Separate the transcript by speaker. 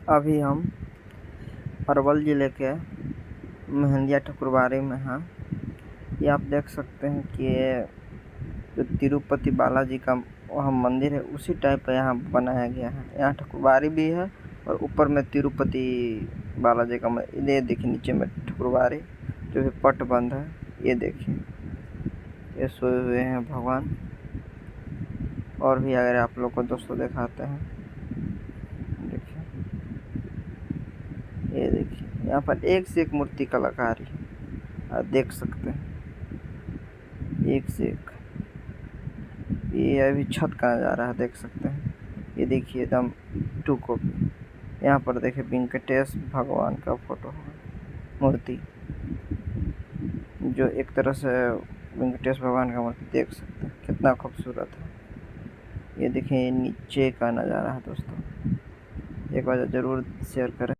Speaker 1: अभी हम अरवल ज़िले के मेहंदिया ठकुरबाड़ी में हैं। ये आप देख सकते हैं कि ये जो तिरुपति बालाजी का वहाँ मंदिर है उसी टाइप का यहाँ बनाया गया है। यहाँ ठकुरबाड़ी भी है और ऊपर में तिरुपति बालाजी का ये देखिए नीचे में ठकुरबाड़ी जो है पट बंद है। ये देखिए ये सोए हुए हैं भगवान। और भी अगर आप लोग को दोस्तों दिखाते हैं, देखिए ये देखिए यहाँ पर एक से एक मूर्ति कलाकारी है, आप देख सकते हैं एक से एक। ये अभी छत का नज़ारा है, देख सकते हैं। ये देखिए एकदम टू कॉपी। यहाँ पर देखिए वेंकटेश भगवान का फोटो है, मूर्ति जो एक तरह से वेंकटेश भगवान का मूर्ति देख सकते हैं कितना खूबसूरत है। ये देखिए नीचे का नज़ारा है दोस्तों, एक बार ज़रूर शेयर करें।